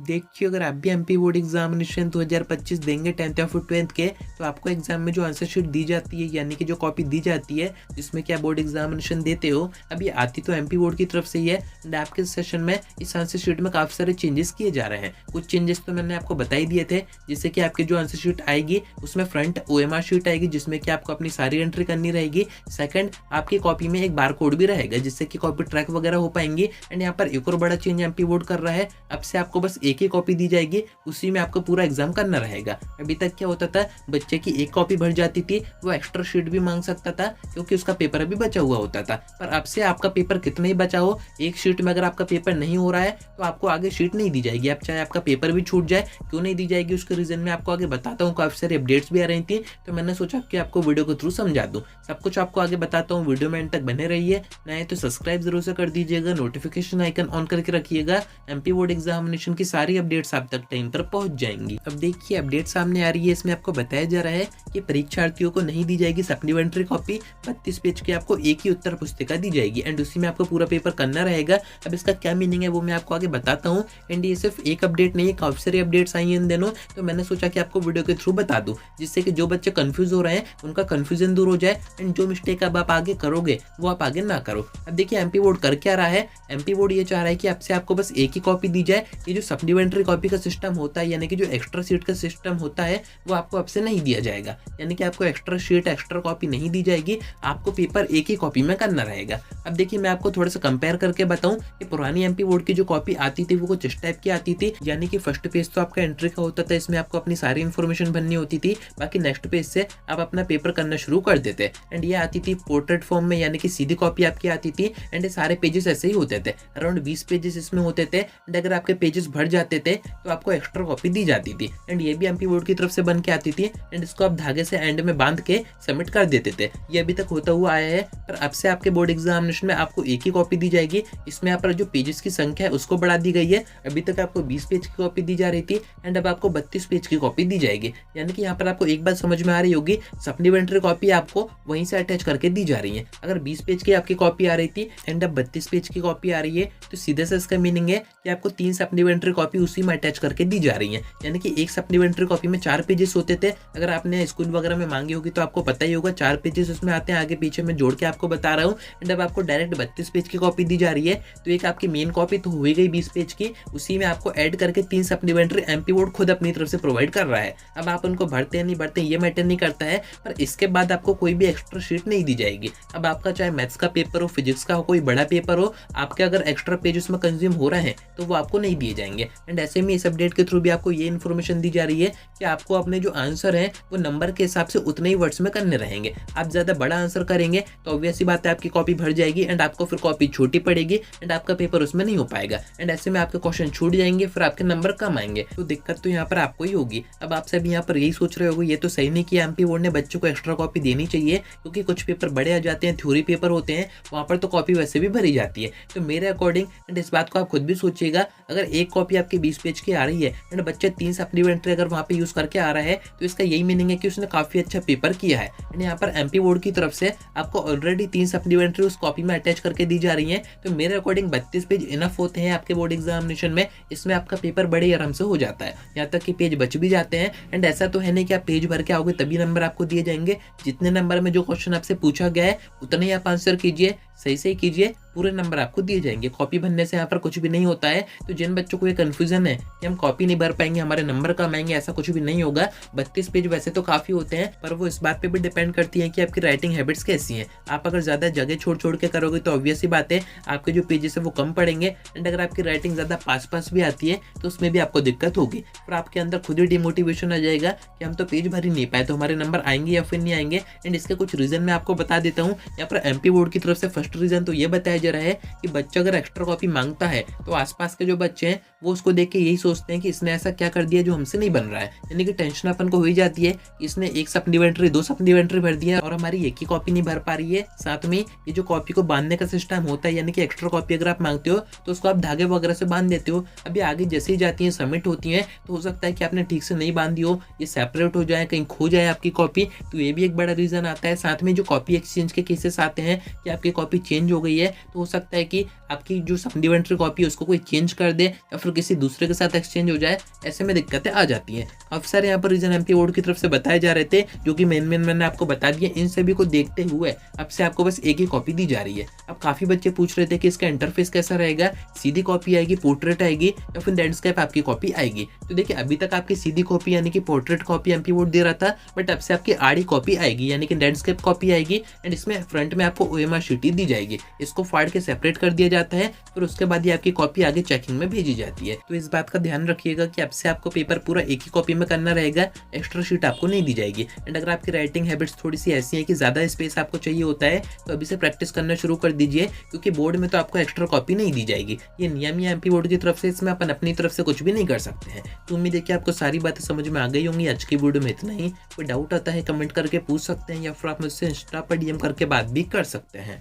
देखिए, अगर आप भी एमपी बोर्ड एग्जामिनेशन 2025 देंगे 10th या फिर 12th के, तो आपको एग्जाम में जो आंसर शीट दी जाती है यानी कि जो कॉपी दी जाती है जिसमें कि आप बोर्ड एग्जामिनेशन देते हो, अब ये आती तो एमपी बोर्ड की तरफ से ही है। एंड आपके सेशन में इस आंसर शीट में काफ़ी सारे चेंजेस किए जा रहे हैं। कुछ चेंजेस तो मैंने आपको बता ही दिए थे, जिससे कि आपकी जो आंसर शीट आएगी उसमें फ्रंट ओएमआर शीट आएगी जिसमें कि आपको अपनी सारी एंट्री करनी रहेगी। सेकंड, आपकी कॉपी में एक बार कोड भी रहेगा जिससे कि कॉपी ट्रैक वगैरह हो पाएंगी। एंड यहाँ पर एक और बड़ा चेंज एमपी बोर्ड कर रहा है, अब से आपको बस एक ही कॉपी दी जाएगी, उसी में आपको पूरा एग्जाम करना रहेगा। अभी तक क्या होता था, बच्चे की एक कॉपी भर जाती थी, वो एक्स्ट्रा शीट भी मांग सकता था क्योंकि उसका पेपर अभी बचा हुआ होता था। पर अब से आपका पेपर कितना ही बचा हो, एक शीट में अगर आपका पेपर नहीं हो रहा है तो आपको आगे शीट नहीं दी जाएगी। अब चाहे आपका पेपर भी छूट जाए, क्यों नहीं दी जाएगी उसके रीजन में आपको आगे बताता हूँ। काफी सारी अपडेट्स भी आ रही थी, तो मैंने सोचा कि आपको वीडियो के थ्रू समझा दूं। सब कुछ आपको आगे बताता हूँ, वीडियो में एंड तक बने रहिए। नए तो सब्सक्राइब जरूर से कर दीजिएगा, नोटिफिकेशन आइकन ऑन करके रखिएगा। एमपी बोर्ड एग्जामिनेशन की सारी अपडेट्स आप तक टाइम पर पहुंच जाएंगी। अब देखिए, अपडेट सामने आ रही है, इसमें आपको बताया जा रहा है कि परीक्षार्थियों को नहीं दी जाएगी सप्लीमेंट्री कॉपी। 32 पेज की आपको एक ही उत्तर पुस्तिका दी जाएगी एंड उसी में आपको पूरा पेपर करना रहेगा। अब इसका क्या मीनिंग है वो मैं आपको आगे बताता हूँ। एंड ये सिर्फ एक अपडेट नहीं है, काफी सारी अपडेट्स आई हैं इन दिनों, तो मैंने सोचा कि आपको वीडियो के थ्रू बता दूं, जिससे कि जो बच्चे कंफ्यूज हो रहे हैं उनका कंफ्यूजन दूर हो जाए एंड जो मिस्टेक अब आप आगे करोगे वो आप आगे ना करो। अब देखिए, एमपी बोर्ड कर क्या रहा है। एमपी बोर्ड ये चाह रहा है कि आपसे आपको बस एक ही कॉपी दी जाए। ये जो सप्लीमेंट्री कॉपी का सिस्टम होता है यानी कि जो एक्स्ट्रा सीट का सिस्टम होता है वो आपको अब से नहीं दिया जाएगा, यानी कि आपको एक्स्ट्रा शीट एक्स्ट्रा कॉपी नहीं दी जाएगी, आपको पेपर एक ही कॉपी में करना रहेगा। अब देखिए, मैं आपको थोड़ा सा कंपेयर करके बताऊं कि पुरानी एमपी बोर्ड की जो कॉपी आती थी वो कुछ इस टाइप की आती थी, यानी कि फर्स्ट पेज तो आपका एंट्री का होता था, इसमें आपको अपनी सारी इन्फॉर्मेशन भरनी होती थी, बाकी नेक्स्ट पेज से आप अपना पेपर करना शुरू कर देते। एंड ये आती थी पोर्ट्रेट फॉर्म में, यानी कि सीधी कॉपी आपकी आती थी। एंड सारे पेजेस ऐसे ही होते थे, अराउंड 20 पेजेस इसमें होते थे। एंड अगर आपके पेजेस भर जाते थे तो आपको एक्स्ट्रा कॉपी दी जाती थी। एंड ये भी एमपी बोर्ड की तरफ से बन के आती थी एंड इसको आप धागे से एंड में बांध के सबमिट कर देते थे। ये अभी तक होता हुआ आया है, पर अब से आपके बोर्ड एग्जामिनेशन में आपको एक ही कॉपी दी जाएगी। इसमें यहाँ पर जो पेजेस की संख्या है उसको बढ़ा दी गई है। अभी तक आपको 20 पेज की कॉपी दी जा रही थी एंड अब आपको 32 पेज की कॉपी दी जाएगी। यानी कि यहाँ पर आपको एक बात समझ में आ रही होगी, सप्लीमेंट्री कॉपी आपको वहीं से अटैच करके दी जा रही है। अगर 20 पेज की आपकी कॉपी आ रही थी एंड अब 32 पेज की कॉपी आ रही है, तो सीधे से इसका मीनिंग है कि आपको 3 सप्लीमेंट्री कॉपी उसी में अटैच करके दी जा रही है। यानी कि एक सप्लीमेंट्री कॉपी में 4 पेजेस होते थे। अगर आपने स्कूल वगैरह में मांगी होगी तो आपको पता ही होगा, 4 पेजेस उसमें आते हैं, आगे पीछे में जोड़ के आपको बता रहा हूँ। एंड अब आपको डायरेक्ट 32 पेज की कॉपी दी जा रही है, तो एक आपकी मेन कॉपी तो हो गई 20 पेज की, उसी में आपको ऐड करके 3 सप्लीमेंट्री एमपी बोर्ड खुद अपनी तरफ से प्रोवाइड कर रहा है। अब आप उनको भरते हैं नहीं भरते ये मैटर नहीं करता है, पर इसके बाद आपको कोई भी एक्स्ट्रा शीट नहीं दी जाएगी। अब आपका चाहे मैथ्स का पेपर हो, फिजिक्स का हो, कोई बड़ा पेपर हो, आपके अगर एक्स्ट्रा पेज उसमें कंज्यूम हो रहे हैं तो वो आपको नहीं दिए जाएंगे। एंड ऐसे में इस अपडेट के थ्रू भी आपको ये इन्फॉर्मेशन दी जा रही है कि आपको अपने जो आंसर है वो नंबर के हिसाब से उतने ही वर्ड्स में करने रहेंगे। आप ज्यादा बड़ा आंसर करेंगे तो ऑब्वियस सी बात है आपकी कॉपी भर जाएगी एंड आपको फिर कॉपी छोटी पड़ेगी एंड आपका पेपर उसमें नहीं हो पाएगा। एंड ऐसे में आपके क्वेश्चन छूट जाएंगे, फिर आपके नंबर कम आएंगे, तो दिक्कत तो यहाँ पर आपको ही होगी। अब आप सब यहाँ पर यही सोच रहे होगे, ये तो सही नहीं किया एमपी बोर्ड ने, बच्चों को एक्स्ट्रा कॉपी देनी चाहिए, क्योंकि कुछ पेपर बड़े आ जाते हैं, थ्योरी पेपर होते हैं, वहाँ पर तो कॉपी वैसे भी भरी जाती है। तो मेरे अकॉर्डिंग, एंड इस बात को आप खुद भी सोचिएगा, अगर एक कॉपी आपकी 20 पेज की आ रही है एंड बच्चा 3 सप्लीमेंट्री अगर वहाँ पे यूज करके आ रहा है, तो इसका यही मीनिंग है कि उसने काफी अच्छा पेपर किया है। एंड यहाँ पर एमपी बोर्ड की तरफ से आपको ऑलरेडी 3 सप्लीमेंट्री उस कॉपी में अटैच करके दी जा रही है। तो मेरे अकॉर्डिंग 32 पेज इनफ होते हैं आपके बोर्ड एग्जामिनेशन में, इसमें आपका पेपर बड़े आराम से हो जाता है, यहाँ तक कि पेज बच भी जाते हैं। एंड ऐसा तो है नहीं कि आप पेज भर के आओगे तभी नंबर आपको दिए जाएंगे। जितने नंबर में जो क्वेश्चन आपसे पूछा गया है उतने ही आप आंसर कीजिए, सही सही कीजिए, पूरे नंबर आपको दिए जाएंगे। कॉपी भरने से यहाँ पर कुछ भी नहीं होता है। तो जिन बच्चों को ये कंफ्यूजन है कि हम कॉपी नहीं भर पाएंगे, हमारे नंबर कम आएंगे, ऐसा कुछ भी नहीं होगा। 32 पेज वैसे तो काफी होते हैं, पर वो इस बात पे भी डिपेंड करती है कि आपकी राइटिंग हैबिट्स कैसी हैं। आप अगर ज्यादा जगह छोड़ छोड़ के करोगे तो ऑब्वियस ही बात है आपके जो पेजेस है वो कम पड़ेंगे। एंड अगर आपकी राइटिंग ज्यादा पास भी आती है तो उसमें भी आपको दिक्कत होगी, फिर आपके अंदर खुद ही डिमोटिवेशन आ जाएगा कि हम तो पेज भर ही नहीं पाए, तो हमारे नंबर आएंगे या फिर नहीं आएंगे। एंड इसके कुछ रीजन मैं आपको बता देता हूँ। यहाँ पर एमपी बोर्ड की तरफ से फर्स्ट रीजन तो ये बताया जा रहा है कि बच्चा अगर एक्स्ट्रा कॉपी मांगता है तो आसपास के जो बच्चे हैं वो उसको देख के यही सोचते हैं कि इसने ऐसा क्या कर दिया जो हमसे नहीं बन रहा है। यानी कि टेंशन अपन को हो ही जाती है, इसने एक सप्लीमेंट्री 2 सप्लीमेंट्री भर दिया और हमारी एक ही कॉपी नहीं भर पा रही है। साथ में ये जो कॉपी को बांधने का सिस्टम होता है, यानी कि एक्स्ट्रा कॉपी अगर आप मांगते हो तो उसको आप धागे वगैरह से बांध देते हो। अभी आगे जैसे ही जाती है सबमिट होती है तो हो सकता है कि आपने ठीक से नहीं बांधी हो, ये सेपरेट हो जाए, कहीं खो जाए आपकी कॉपी, तो ये भी एक बड़ा रीजन आता है। साथ में जो कॉपी एक्सचेंज के केसेस आते हैं कि आपकी कॉपी चेंज हो गई है, तो हो सकता है कि आपकी जो सप्लीमेंट्री कॉपी है उसको कोई चेंज कर दे या फिर किसी दूसरे के साथ एक्सचेंज हो जाए, ऐसे में दिक्कतें आ जाती हैं। काफ़ी सारे यहाँ पर रीजन एमपी बोर्ड की तरफ से बताए जा रहे थे, जो कि मेन मैंने आपको बता दिया। इन सभी को देखते हुए अब से आपको बस एक ही कॉपी दी जा रही है। अब काफ़ी बच्चे पूछ रहे थे कि इसका इंटरफेस कैसा रहेगा, सीधी कॉपी आएगी, पोर्ट्रेट आएगी या फिर लैंडस्केप आपकी कॉपी आएगी। तो देखिए अभी तक आपकी सीधी कॉपी यानी कि पोर्ट्रेट कॉपी एमपी बोर्ड दे रहा था, बट अब से आपकी आड़ी कॉपी आएगी यानी कि लैंडस्केप कॉपी आएगी। एंड इसमें फ्रंट में आपको ओएमआर शीट दी जाएगी, इसको फाड़ के सेपरेट कर दिया जाता है, फिर उसके बाद ये आपकी कॉपी आगे चेकिंग में भेजी जाती है। तो इस बात का ध्यान रखिएगा कि अब से आपको पेपर पूरा एक ही कॉपी में करना रहेगा, एक्स्ट्रा शीट आपको नहीं दी जाएगी। एंड अगर आपकी राइटिंग हैबिट्स थोड़ी सी ऐसी है कि ज़्यादा स्पेस आपको चाहिए होता है, तो अभी से प्रैक्टिस करना शुरू कर दीजिए, क्योंकि बोर्ड में तो आपको एक्स्ट्रा कॉपी नहीं दी जाएगी। ये नियम ही एमपी बोर्ड की तरफ से, इसमें अपन अपनी तरफ से कुछ भी नहीं कर सकते हैं। तो उम्मीद है कि आपको सारी बातें समझ में आ गई होंगी। आज की वीडियो में इतना ही। कोई डाउट आता है कमेंट करके पूछ सकते हैं, या फिर आप मुझसे इंस्टा पर डीएम करके बात भी कर सकते हैं।